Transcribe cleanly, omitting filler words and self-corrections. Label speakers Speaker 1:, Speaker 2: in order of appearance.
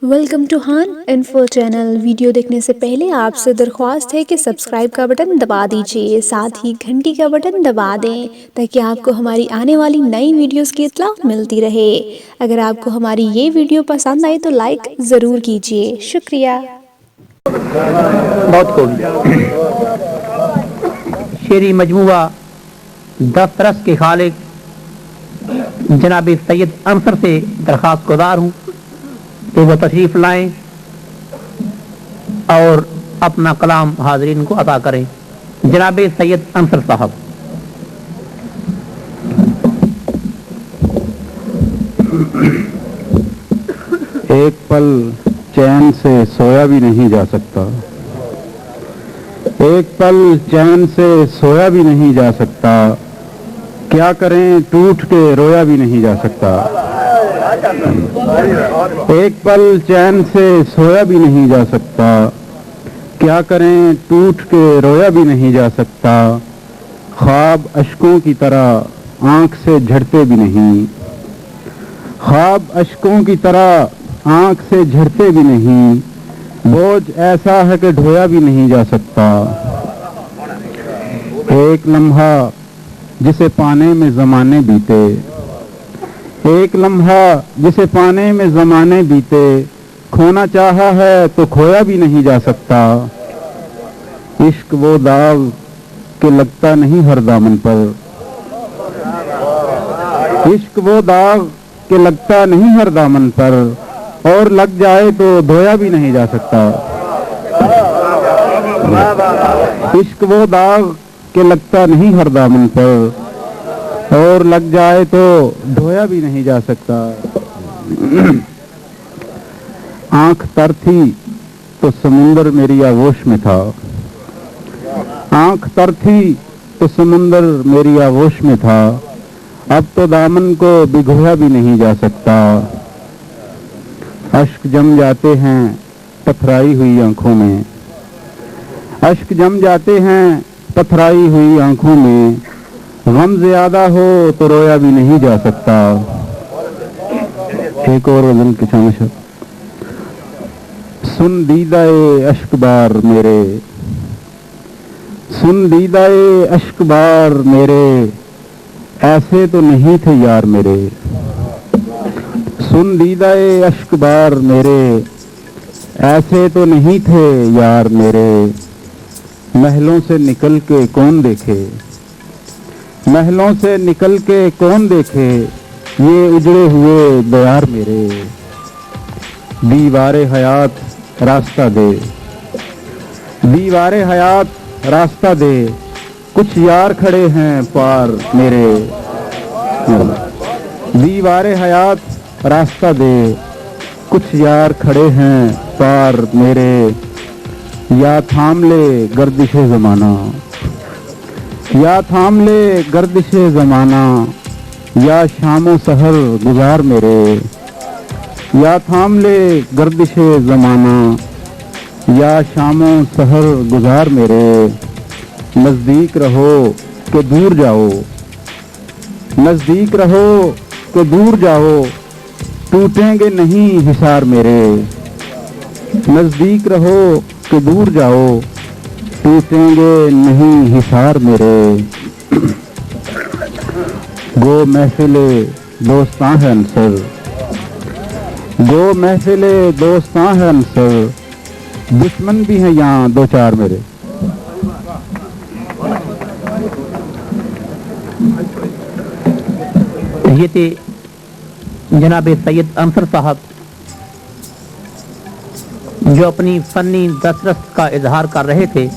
Speaker 1: Welcome to ہان info channel. Video دیکھنے سے پہلے آپ سے درخواست ہے کہ سبسکرائب کا بٹن دبا دیجیے، ساتھ ہی گھنٹی کا بٹن دبا دیں تاکہ آپ کو ہماری آنے والی نئی ویڈیوز کی اطلاع ملتی رہے۔ اگر آپ کو ہماری یہ ویڈیو پسند آئے تو لائک ضرور کیجیے، شکریہ۔
Speaker 2: بہت خوب۔ شعری مجموعہ دس رس کے خالق جناب سید انصر سے درخواست گزار ہوں کہ وہ تشریف لائیں اور اپنا کلام حاضرین کو عطا کریں۔ جناب سید انصر صاحب۔
Speaker 3: ایک پل چین سے سویا بھی نہیں جا سکتا، ایک پل چین سے سویا بھی نہیں جا سکتا، کیا کریں ٹوٹ کے رویا بھی نہیں جا سکتا۔ ایک پل چین سے سویا بھی نہیں جا سکتا، کیا کریں ٹوٹ کے رویا بھی نہیں جا سکتا، خواب اشکوں کی طرح آنکھ سے جھڑتے بھی نہیں، خواب اشکوں کی طرح آنکھ سے جھڑتے بھی نہیں، بوجھ ایسا ہے کہ ڈھویا بھی نہیں جا سکتا۔ ایک لمحہ جسے پانے میں زمانے بیتے، ایک لمحہ جسے پانے میں زمانے بیتے، کھونا چاہا ہے تو کھویا بھی نہیں جا سکتا۔ عشق وہ داغ کہ لگتا نہیں ہر دامن پر، عشق وہ داغ کہ لگتا نہیں ہر دامن پر، اور لگ جائے تو دھویا بھی نہیں جا سکتا۔ عشق وہ داغ کہ لگتا نہیں ہر دامن پر، اور لگ جائے تو دھویا بھی نہیں جا سکتا۔ آنکھ تر تھی تو سمندر میری آغوش میں تھا، آنکھ تر تھی تو سمندر میری آغوش میں تھا، اب تو دامن کو بھگویا بھی نہیں جا سکتا۔ اشک جم جاتے ہیں پتھرائی ہوئی آنکھوں میں، اشک جم جاتے ہیں پتھرائی ہوئی آنکھوں میں، غم زیادہ ہو تو رویا بھی نہیں جا سکتا۔ ایک اور غزل کی شامش۔ سن دیدہ اشک بار میرے، سن دیدہ اشک بار میرے، ایسے تو نہیں تھے یار میرے، سن دیدہ اشک بار میرے، ایسے تو نہیں تھے یار میرے، محلوں سے نکل کے کون دیکھے، محلوں سے نکل کے کون دیکھے، یہ اجڑے ہوئے دیار میرے، دیوار حیات راستہ دے، دیوار حیات راستہ دے، کچھ یار کھڑے ہیں پار میرے، دیوار حیات راستہ دے، کچھ یار کھڑے ہیں پار میرے، یا تھام لے گردش زمانہ، یا تھام لے گردش زمانہ، یا شام و سحر گزار میرے، یا تھام لے گردش زمانہ، یا شام و سحر گزار میرے، نزدیک رہو کہ دور جاؤ، نزدیک رہو کہ دور جاؤ، ٹوٹیں گے نہیں حصار میرے، نزدیک رہو کہ دور جاؤ، ٹوٹیں گے نہیں حصار میرے، گو محفل دوستاں ہے انصر، گو محفل دوستاں ہے انصر، دشمن بھی ہیں یہاں دو چار میرے۔
Speaker 2: یہ تھے جناب سید انصر صاحب جو اپنی فنی دسترس کا اظہار کر رہے تھے۔